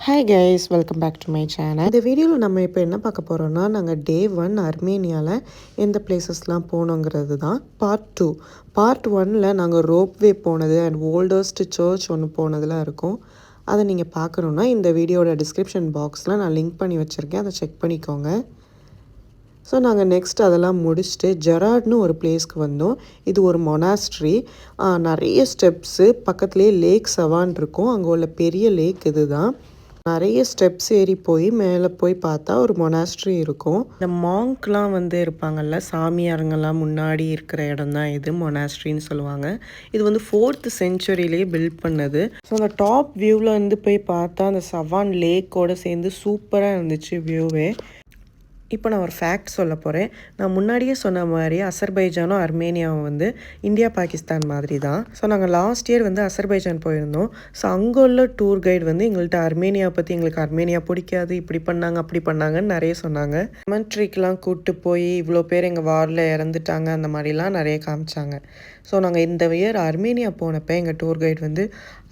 Hi guys, welcome back to my channel. இந்த வீடியோவில் நம்ம இப்போ என்ன பார்க்க போகிறோம்னா, நாங்கள் டே 1 அர்மேனியாவில் எந்த பிளேசஸ்லாம் போனோங்கிறது தான். பார்ட் 1ல் நாங்கள் ரோப்வே போனது அண்ட் ஓல்டஸ்ட் சர்ச் ஒன்று போனதெல்லாம் இருக்கும். அதை நீங்கள் பார்க்கணுன்னா இந்த வீடியோட டிஸ்கிரிப்ஷன் பாக்ஸில் நான் லிங்க் பண்ணி வச்சுருக்கேன், அதை செக் பண்ணிக்கோங்க. ஸோ நாங்கள் நெக்ஸ்ட் அதெல்லாம் முடிச்சுட்டு ஜெராட்னு ஒரு பிளேஸ்க்கு வந்தோம். இது ஒரு மொனாஸ்ட்ரி, நிறைய ஸ்டெப்ஸு, பக்கத்துலேயே லேக் சவான் இருக்கும். அங்கே உள்ள பெரிய லேக் இது தான். நிறைய ஸ்டெப்ஸ் ஏறி போய் மேலே போய் பார்த்தா ஒரு மொனாஸ்ட்ரி இருக்கும். இந்த மாங்க்லாம் இருப்பாங்கல்ல, சாமியாருங்கெல்லாம் முன்னாடி இருக்கிற இடம் தான் இது மொனாஸ்ட்ரின்னு சொல்லுவாங்க. இது 4th செஞ்சுரியிலேயே பில்ட் பண்ணது. ஸோ அந்த டாப் வியூவில் போய் பார்த்தா அந்த சவான் லேக்கோடு சேர்ந்து சூப்பராக இருந்துச்சு வியூவே. இப்போ நான் ஒரு ஃபேக்ட் சொல்ல போகிறேன். நான் முன்னாடியே சொன்ன மாதிரி அசர்பைஜானும் அர்மேனியாவும் இந்தியா பாகிஸ்தான் மாதிரி தான். ஸோ நாங்கள் லாஸ்ட் இயர் அசர்பைஜான் போயிருந்தோம். ஸோ அங்கே உள்ள டூர் கைடு எங்கள்கிட்ட அர்மேனியாவை பற்றி, எங்களுக்கு அர்மேனியா பிடிக்காது, இப்படி பண்ணாங்க அப்படி பண்ணாங்கன்னு நிறைய சொன்னாங்க. கமெண்ட்ரிக்கெலாம் கூப்பிட்டு போய் இவ்வளோ பேர் எங்கள் வாரில் இறந்துட்டாங்க அந்த மாதிரிலாம் நிறைய காமிச்சாங்க. ஸோ நாங்கள் இந்த இயர் அர்மேனியா போனப்போ எங்கள் டூர் கைடு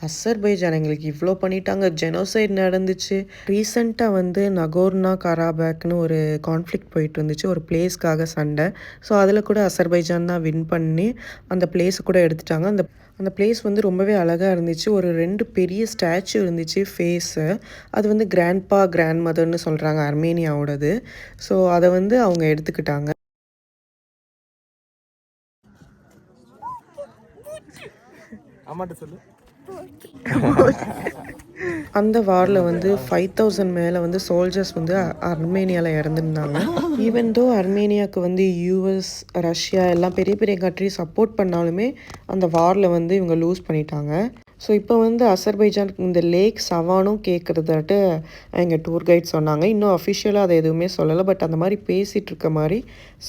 அசர்பைஜான் எங்களுக்கு இவ்வளோ பண்ணிட்டாங்க, ஜெனோசைட் நடந்துச்சு. ரீசெண்டாக நகோர்னா கராபேக்னு ஒரு கான்ஃப்ளிக்ட் போயிட்டு இருந்துச்சு, ஒரு பிளேஸ்க்காக சண்டை. ஸோ அதில் கூட அசர்பைஜான் தான் வின் பண்ணி அந்த பிளேஸை கூட எடுத்துட்டாங்க. அந்த பிளேஸ் ரொம்பவே அழகாக இருந்துச்சு. ஒரு 2 பெரிய ஸ்டாச்சு இருந்துச்சு ஃபேஸு. அது கிராண்ட்பா கிராண்ட் மதர்னு சொல்கிறாங்க அர்மேனியாவோடது. ஸோ அதை அவங்க எடுத்துக்கிட்டாங்க. அந்த வாரில் 5000 மேலே soldiers அர்மேனியாவில் இறந்துருந்தாங்க. Even though அர்மேனியாவுக்கு US, Russia எல்லாம் பெரிய பெரிய கண்ட்ரி சப்போர்ட் பண்ணாலுமே அந்த வாரில் இவங்க லூஸ் பண்ணிட்டாங்க. ஸோ இப்போ அசர்பைஜான் இந்த லேக் சவானும் கேட்குறதாட்டு எங்கள் டூர் கைட் சொன்னாங்க. இன்னும் அஃபிஷியலாக அதை எதுவுமே சொல்லலை, பட் அந்த மாதிரி பேசிகிட்டு இருக்க மாதிரி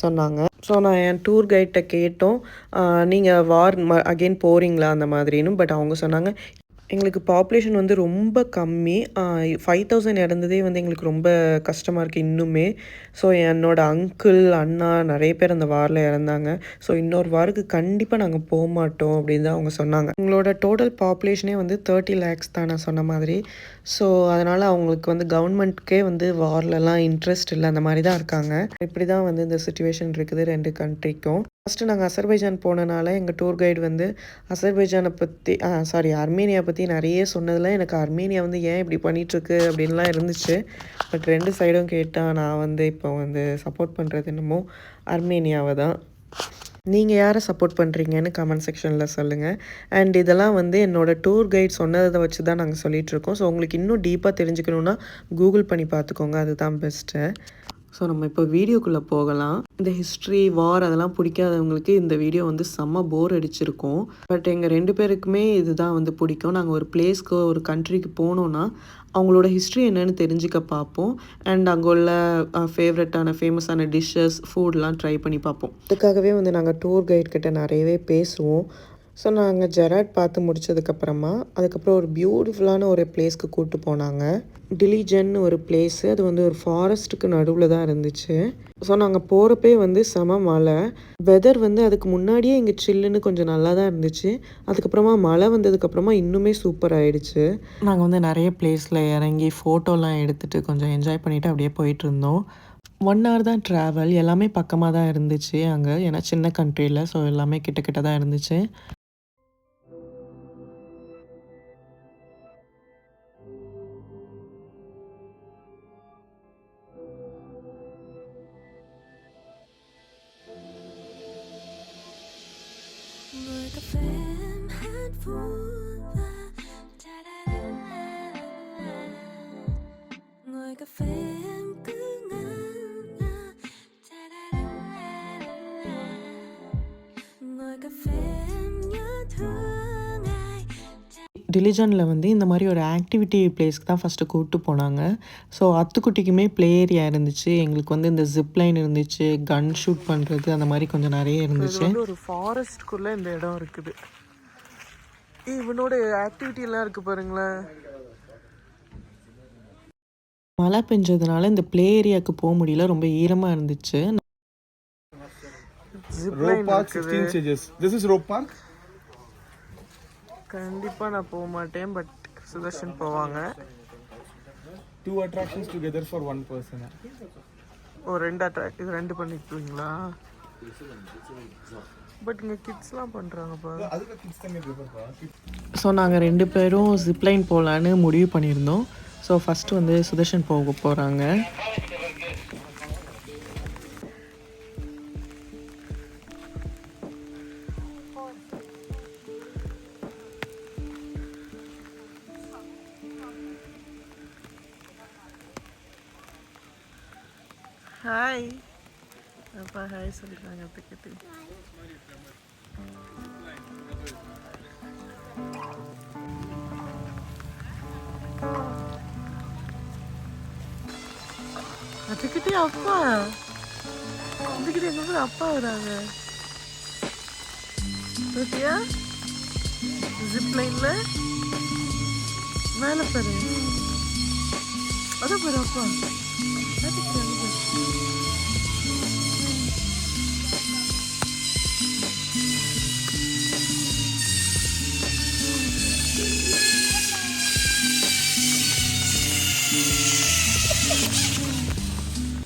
சொன்னாங்க. ஸோ நான் என் டூர் கைட்டை கேட்டோம், நீங்கள் வார் அகெயின் போகிறீங்களா அந்த மாதிரின்னு. பட் அவங்க சொன்னாங்க எங்களுக்கு பாப்புலேஷன் ரொம்ப கம்மி, 5000 இறந்ததே எங்களுக்கு ரொம்ப கஷ்டமாக இருக்குது இன்னுமே. ஸோ என்னோடய அங்கிள், அண்ணா நிறைய பேர் அந்த வாரில் இறந்தாங்க. ஸோ இன்னொரு வாருக்கு கண்டிப்பாக நாங்கள் போக மாட்டோம் அப்படின்னு தான் அவங்க சொன்னாங்க. எங்களோட டோட்டல் பாப்புலேஷனே 30 lakhs தான் நான் சொன்ன மாதிரி. ஸோ அதனால் அவங்களுக்கு கவர்மெண்ட்கே வார்லலாம் இன்ட்ரெஸ்ட் இல்லை, அந்த மாதிரி தான் இருக்காங்க. இப்படி தான் இந்த சுச்சுவேஷன் இருக்குது 2 கண்ட்ரிக்கும். ஃபஸ்ட்டு நாங்கள் அசர்பைஜான் போனனால எங்கள் டூர் கைடு அசர்பைஜானை பற்றி அர்மேனியா பற்றி நிறைய சொன்னதில் எனக்கு அர்மேனியா ஏன் இப்படி பண்ணிகிட்ருக்கு அப்படின்லாம் இருந்துச்சு. பட் 2 சைடும் கேட்டால் நான் இப்போ சப்போர்ட் பண்ணுறது என்னமோ அர்மேனியாவை தான். நீங்கள் யாரை சப்போர்ட் பண்ணுறீங்கன்னு கமெண்ட் செக்ஷனில் சொல்லுங்கள். அண்ட் இதெல்லாம் என்னோடய டூர் கைட் சொன்னதை வச்சு தான் நாங்கள் சொல்லிகிட்ருக்கோம். ஸோ உங்களுக்கு இன்னும் டீப்பாக தெரிஞ்சுக்கணுன்னா கூகுள் பண்ணி பார்த்துக்கோங்க, அதுதான் பெஸ்ட்டு. ஸோ நம்ம இப்போ வீடியோக்குள்ளே போகலாம். இந்த ஹிஸ்ட்ரி, வார் அதெல்லாம் பிடிக்காதவங்களுக்கு இந்த வீடியோ செம்ம போர் அடிச்சிருக்கும். பட் எங்கள் 2 பேருக்குமே இதுதான் பிடிக்கும். நாங்கள் ஒரு பிளேஸ்க்கு, ஒரு கண்ட்ரிக்கு போனோன்னா அவங்களோட ஹிஸ்ட்ரி என்னென்னு தெரிஞ்சுக்க பார்ப்போம். அண்ட் அங்கே உள்ள ஃபேமஸான டிஷ்ஷஸ், ஃபுட்லாம் ட்ரை பண்ணி பார்ப்போம். அதுக்காகவே நாங்கள் டூர் கைட் கிட்ட நிறையவே பேசுவோம். ஸோ நாங்கள் ஜெராட் பார்த்து முடித்ததுக்கப்புறமா அதுக்கப்புறம் ஒரு பியூட்டிஃபுல்லான ஒரு பிளேஸ்க்கு கூப்பிட்டு போனாங்க. டிலிஜன் ஒரு பிளேஸு, அது ஒரு ஃபாரஸ்ட்டுக்கு நடுவில் தான் இருந்துச்சு. ஸோ நாங்கள் போகிறப்பே செம மழை. வெதர் அதுக்கு முன்னாடியே இங்கே சில்லுன்னு கொஞ்சம் நல்லா தான் இருந்துச்சு. அதுக்கப்புறமா மழை வந்ததுக்கப்புறமா இன்னுமே சூப்பர் ஆகிடுச்சு. நாங்கள் நிறைய பிளேஸில் இறங்கி ஃபோட்டோலாம் எடுத்துகிட்டு கொஞ்சம் என்ஜாய் பண்ணிவிட்டு அப்படியே போயிட்டு இருந்தோம். 1 hour தான் ட்ராவல், எல்லாமே பக்கமாக தான் இருந்துச்சு அங்கே. ஏன்னா சின்ன கண்ட்ரியில், ஸோ எல்லாமே கிட்ட தான் இருந்துச்சு. டிலிஜனில் இந்த மாதிரி ஒரு ஆக்டிவிட்டி பிளேஸ்க்கு தான் ஃபஸ்ட்டு கூப்பிட்டு போனாங்க. ஸோ அத்துக்குட்டிக்குமே ப்ளே ஏரியா இருந்துச்சு. எங்களுக்கு இந்த ஜிப்லைன் இருந்துச்சு, கன் ஷூட் பண்ணுறது, அந்த மாதிரி கொஞ்சம் நிறைய இருந்துச்சு. ஒரு ஃபாரஸ்ட்குள்ளே இந்த இடம் இருக்குது. இவனோட ஆக்டிவிட்டிலாம் இருக்குது பாருங்களேன். மழை பெஞ்சதுனால இந்த ப்ளே ஏரியாவுக்கு போக முடியல, ரொம்ப ஈரமாக இருந்துச்சு. கண்டிப்பாக நான் போக மாட்டேன், பட் சுதர்ஷன் போவாங்க. 2 attractions together for 1 person. ஓ 2 அட்ராக்ட் இது 2 பண்ணிக்குவீங்களா? பட் இங்கே கிட்ஸ்லாம் பண்ணுறாங்கப்பா. அதுக்கு கிட்ஸ் தனியாக ப்ரிஃபர்ப்பா. ஸோ நாங்கள் 2 பேரும் ஜிப்லைன் போகலான்னு முடிவு பண்ணியிருந்தோம். ஸோ ஃபஸ்ட்டு வந்து சுதர்ஷன் போக போகிறாங்க. ஹாய் அப்பா, ஹாய் சொல்லிட்டாங்க டிக்கெட்டு. அதுக்கிட்டே அப்பா, அதுக்கிட்டே எங்க அப்பா வராங்க. ஓகேயா? ஜிப் லைன்ல மேலே பாரு, அதான் பாரு அப்பா.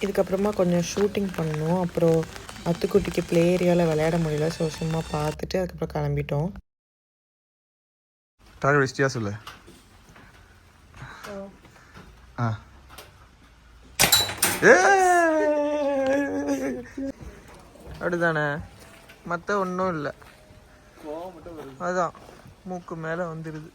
இதுக்கப்புறமா கொஞ்சம் ஷூட்டிங் பண்ணோம். அப்புறம் அத்துக்குட்டிக்கு ப்ளே ஏரியாவில் விளையாட முடியல. ஸோ சும்மா பார்த்துட்டு அதுக்கப்புறம் கிளம்பிட்டோம். டாடா வெஸ்டியா சொல்லு. ஆ அப்படிதானே, மற்ற ஒன்றும் இல்லை. அதான் மூக்கு மேலே வந்துடுது.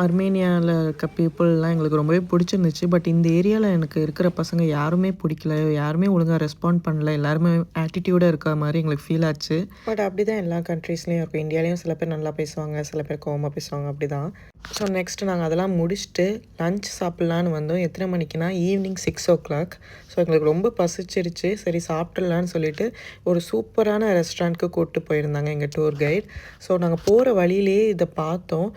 அர்மேனியாவில் இருக்க பீப்புளெலாம் எங்களுக்கு ரொம்பவே பிடிச்சிருந்துச்சு. பட் இந்த ஏரியாவில் எனக்கு இருக்கிற பசங்க யாருமே பிடிக்கல, யாருமே ஒழுங்காக ரெஸ்பாண்ட் பண்ணல. எல்லாருமே ஆட்டிடியூடாக இருக்கிற மாதிரி எங்களுக்கு ஃபீல் ஆச்சு. பட் அப்படி தான் எல்லா கண்ட்ரீஸ்லேயும் இருக்கும். இந்தியாலேயும் சில பேர் நல்லா பேசுவாங்க, சில பேர் கோவமாக பேசுவாங்க, அப்படி தான். ஸோ நெக்ஸ்ட்டு நாங்கள் அதெல்லாம் முடிச்சுட்டு லன்ச் சாப்பிட்லான்னு வந்தோம். எத்தனை மணிக்குனா ஈவினிங் 6 o'clock. ஸோ எங்களுக்கு ரொம்ப பசிச்சிருச்சு. சரி சாப்பிட்றலான்னு சொல்லிட்டு ஒரு சூப்பரான ரெஸ்டாரண்ட்க்கு கூப்பிட்டு போயிருந்தாங்க எங்கள் டூர் கைட். ஸோ நாங்கள் போகிற வழியிலேயே இதை பார்த்தோம்.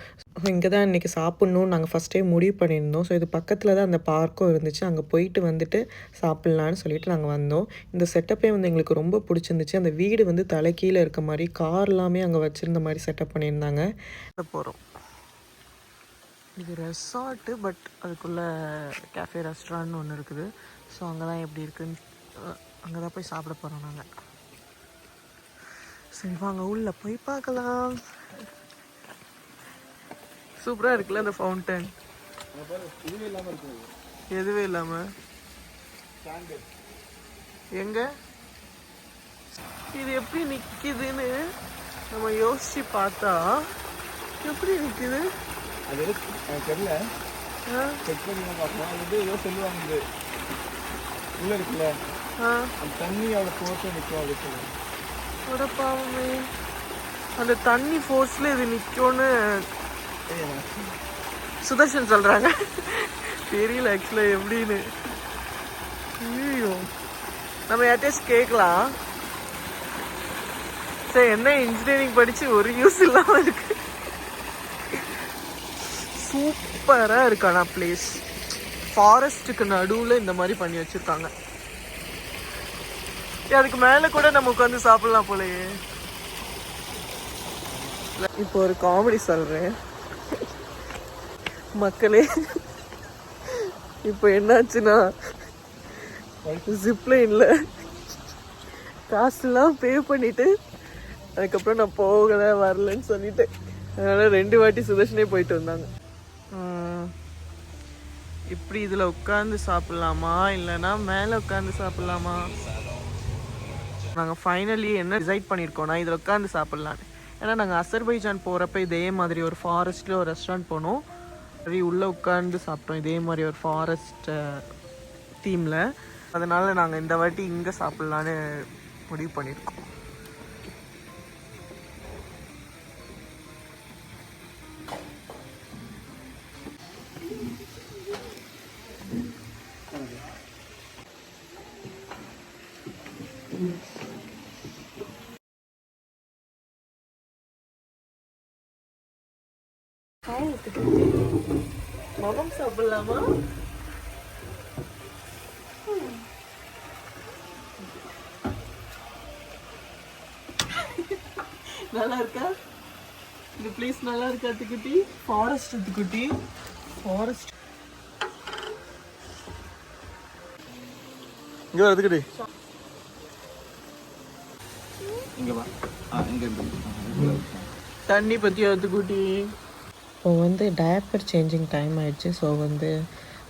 இங்கே தான் இன்றைக்கி சாப்பிட்ணுன்னு நாங்கள் ஃபஸ்ட்டே முடிவு பண்ணியிருந்தோம். ஸோ இது பக்கத்தில் தான் அந்த பார்க்கும் இருந்துச்சு. அங்கே போயிட்டு வந்துட்டு சாப்பிட்லான்னு சொல்லிட்டு நாங்கள் வந்தோம். இந்த செட்டப்பே வந்து எங்களுக்கு ரொம்ப பிடிச்சிருந்துச்சு. அந்த வீடு வந்து தலைக்கீழே இருக்க மாதிரி, கார் எல்லாமே அங்கே வச்சுருந்த மாதிரி செட்டப் பண்ணியிருந்தாங்க. போகிறோம். இது ரெசார்ட்டு, பட் அதுக்குள்ளே கேஃபே ரெஸ்டாரண்ட்னு ஒன்று இருக்குது. ஸோ அங்கே தான் எப்படி இருக்குன்னு அங்கே தான் போய் சாப்பிட போகிறோம் நாங்கள். சரி வாங்க உள்ளே போய் பார்க்கலாம். சூப்பராக இருக்குல்ல அந்த ஃபவுண்டன். எதுவே இல்லாமல் எங்க இது எப்படி நிற்கிதுன்னு நம்ம யோசிச்சு பார்த்தா எப்படி நிற்கிது அது எனக்கு தெரியல. செக் பண்ணி பார்க்கலாம். அது ஏதோ சொல்லுவாங்க, உள்ள இருக்குல்ல அந்த தண்ணியோட ஃபோர்ஸும் நிற்கும். அது சொல்லுவாங்க. பாவமே, அந்த தண்ணி ஃபோர்ஸில் இது நிற்கும்னு சுதர்ஷன் சொல்கிறாங்க. தெரியல ஆக்சுவலாக எப்படின்னு. ஐயோ, நம்ம யார்கிட்டயாச்சும் கேட்கலாம். சரி, என்ன இன்ஜினியரிங் படித்து ஒரு யூஸ் இல்லாமல் இருக்கு. சூப்பராக இருக்கானா பிளேஸ். ஃபாரஸ்ட்டுக்கு நடுவில் இந்த மாதிரி பண்ணி வச்சுருக்காங்க. அதுக்கு மேலே கூட நம்ம உட்காந்து சாப்பிட்லாம் போலயே. இப்போ ஒரு காமெடி சொல்கிறேன் மக்களே. இப்போ என்னாச்சுன்னா, ஜிப்லைனில் காசுலாம் பே பண்ணிவிட்டு அதுக்கப்புறம் நான் போகலை வரலன்னு சொல்லிட்டு, அதனால் 2 வாட்டி சுதர்ஷனே போயிட்டு வந்தாங்க. இப்படி இதில் உட்காந்து சாப்பிட்லாமா இல்லைன்னா மேலே உட்காந்து சாப்பிட்லாமா? நாங்கள் ஃபைனலி என்ன டிசைட் பண்ணியிருக்கோன்னா இதில் உட்காந்து சாப்பிட்லான்னு. ஏன்னா நாங்கள் அசர்பைஜான் போகிறப்ப இதே மாதிரி ஒரு ஃபாரஸ்ட்டில் ஒரு ரெஸ்டாரண்ட் போனோம். சரி உள்ளே உட்காந்து சாப்பிட்டோம் இதே மாதிரி ஒரு ஃபாரஸ்ட் தீமில். அதனால் நாங்கள் இந்த வாட்டி இங்கே சாப்பிட்லான்னு முடிவு பண்ணியிருக்கோம். மகம் சாப்பிடலாமா? நல்லா இருக்கா இந்த பிளேஸ்? நல்லா இருக்கா அத்துக்குட்டி? Forest அத்துக்குட்டி, forest. இங்கே வா எடுத்துக்கிட்டு இங்கே வா இங்கே தண்ணி பற்றி அதுக்குட்டி. இப்போ வந்து டயப்பர் சேஞ்சிங் டைம் ஆயிடுச்சு. ஸோ வந்து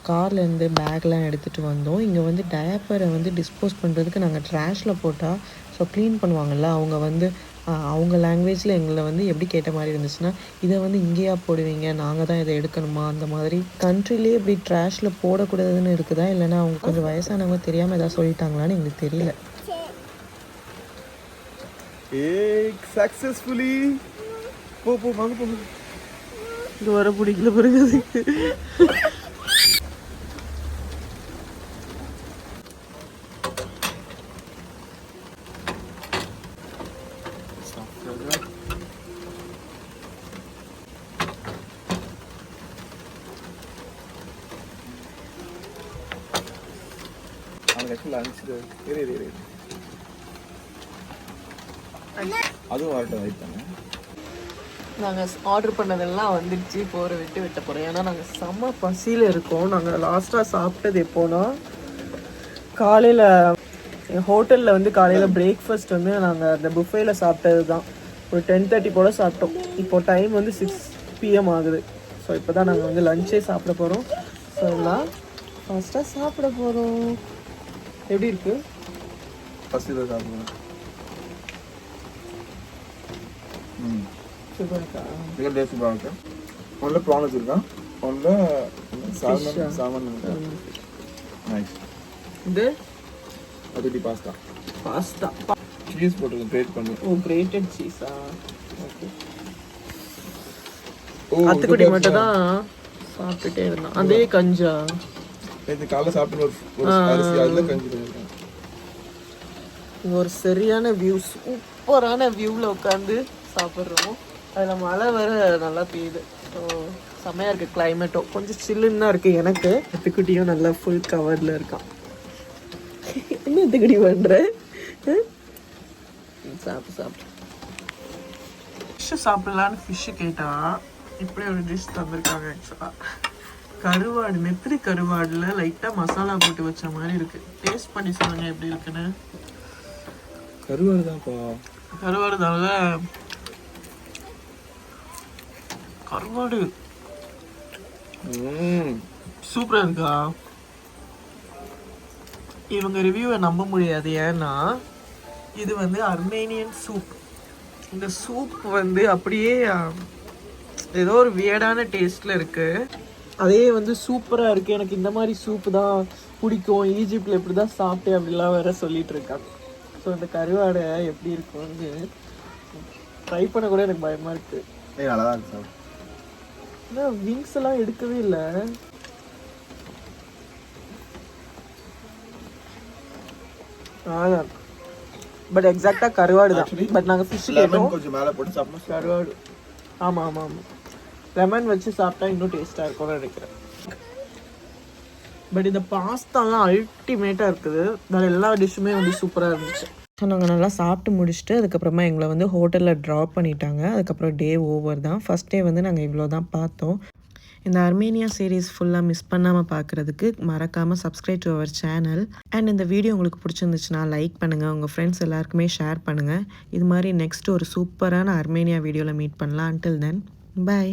கார்லேருந்து பேக்லாம் எடுத்துகிட்டு வந்தோம். இங்கே வந்து டயப்பரை வந்து டிஸ்போஸ் பண்ணுறதுக்கு நாங்கள் ட்ராஷில் போட்டால் ஸோ க்ளீன் பண்ணுவாங்கள்ல, அவங்க வந்து அவங்க லாங்குவேஜில் எங்களை வந்து எப்படி கேட்ட மாதிரி இருந்துச்சுன்னா, இதை வந்து இங்கேயா போடுவீங்க, நாங்கள் தான் இதை எடுக்கணுமா, அந்த மாதிரி. கண்ட்ரிலே இப்படி ட்ராஷில் போடக்கூடாதுன்னு இருக்குதா, இல்லைனா அவங்க கொஞ்சம் வயசானவங்க தெரியாமல் எதாவது சொல்லிட்டாங்களான்னு எங்களுக்கு தெரியல. சக்ஸஸ்ஃபுல்லி போ போ வாங்க போ. இது வர பிடிக்கல பிறகு அதுக்கு. அதுவும் வரட்டும் வெயிட் பண்ணு. நாங்கள் ஆர்டர் பண்ணதெல்லாம் வந்துடுச்சு. போகிற விட்டு வெட்ட போகிறோம். ஏன்னா நாங்கள் செம்ம பசியில் இருக்கோம். நாங்கள் லாஸ்ட்டாக சாப்பிட்டது எப்போனா, காலையில் ஹோட்டலில் வந்து காலையில் பிரேக்ஃபாஸ்ட் வந்து நாங்கள் அந்த புஃபேயில் சாப்பிட்டது தான். ஒரு 10:30 போல் சாப்பிட்டோம். இப்போது டைம் வந்து 6 PM ஆகுது. ஸோ இப்போ தான் நாங்கள் வந்து லஞ்சே சாப்பிட போகிறோம். ஸோ எல்லாம் ஃபாஸ்ட்டாக சாப்பிட போகிறோம். எப்படி இருக்குது? பசியில் சாப்பிடுவேன். சூப்பர் இருக்கா? மிக டேஸ்டாக இருக்கு. ஒன்றில் ப்ரான் வச்சுருக்கான், ஒன்றில் சால்மன் நைஸ். இது அதுடி பாஸ்தா சீஸ் போட்டுருக்கு கிரேட் பண்ணி. ஓ கிரேட்டட் சீஸா? ஓகே. அத்துக்குட்டி மட்டும் தான் சாப்பிட்டுட்டே இருந்தான். அதே கஞ்சா நேற்று காலைல சாப்பிட்டு ஒரு அரிசி அதில் கஞ்சி பண்ணியிருக்கேன். இங்கே ஒரு சரியான வியூ, சூப்பரான வியூவில் உட்காந்து சாப்பிட்றோம். அதில் மழை வேற நல்லா பெய்யுது. ஸோ செம்மையாக இருக்குது. கிளைமேட்டும் கொஞ்சம் சில்லுன்னு தான் இருக்குது. எனக்கு அத்துக்குட்டியும் நல்லா ஃபுல் கவர்டில் இருக்கான். என்ன அத்துக்குட்டி பண்ணுற? சாப்பிட்டு ஃபிஷ்ஷு சாப்பிட்லான்னு ஃபிஷ்ஷு கேட்டால் இப்படி ஒரு டிஷ் தந்திருக்காங்க. ஆக்சுவலாக கருவாடு, நெத்திரி கருவாடில் லைட்டாக மசாலா போட்டு வச்ச மாதிரி இருக்குது. டேஸ்ட் பண்ணி சொல்லுங்க எப்படி இருக்குன்னு. கருவாடு தான்ப்பா. கருவாடு தாங்க. கருவாடு சூப்பராக இருக்கா? இவங்க ரிவ்யூவை நம்ப முடியாது. ஏன்னா இது வந்து அர்மேனியன் சூப். இந்த சூப் வந்து அப்படியே ஏதோ ஒரு வியர்டான டேஸ்ட்டில் இருக்குது. அதே வந்து சூப்பராக இருக்குது. எனக்கு இந்த மாதிரி சூப்பு தான் பிடிக்கும், ஈஜிப்டில் இப்படி தான் சாப்பிட்டேன் அப்படிலாம் வேற சொல்லிட்டு இருக்காங்க. ஸோ இந்த கருவாடை எப்படி இருக்கும்னு ட்ரை பண்ண கூட எனக்கு பயமாக இருக்குது. நல்லா தான் இருக்கு சார். ஆனால் விங்ஸ் எல்லாம் எடுக்கவே இல்லை. பட் எக்ஸாக்டாக கருவாடு தான். பட் நாங்கள் ஃபிஷ் கேட்டோம். கொஞ்சம் மேலே போட்டு சாப்பிட்டோம். கருவாடு ஆமாம். லெமன் வச்சு சாப்பிட்டா இன்னும் டேஸ்ட்டாக இருக்கும்னு நினைக்கிறேன். பட் இந்த பாஸ்தாலாம் அல்டிமேட்டாக இருக்குது. வேறு எல்லா டிஷ்ஷுமே வந்து சூப்பராக இருந்துச்சு. ஸோ நாங்கள் நல்லா சாப்பிட்டு முடிச்சுட்டு அதுக்கப்புறமா எங்களை வந்து ஹோட்டலில் ட்ராப் பண்ணிட்டாங்க. அதுக்கப்புறம் டே ஓவர் தான். ஃபஸ்ட் டே வந்து நாங்கள் இவ்வளோ தான் பார்த்தோம். இந்த அர்மேனியா சீரீஸ் ஃபுல்லாக மிஸ் பண்ணாமல் பார்க்குறதுக்கு மறக்காமல் subscribe to our channel. And இந்த வீடியோ உங்களுக்கு பிடிச்சிருந்துச்சுன்னா லைக் பண்ணுங்கள், உங்கள் ஃப்ரெண்ட்ஸ் எல்லாருக்குமே ஷேர் பண்ணுங்கள். இது மாதிரி நெக்ஸ்ட் ஒரு சூப்பரான அர்மேனியா வீடியோவில் மீட் பண்ணலாம். Until then by.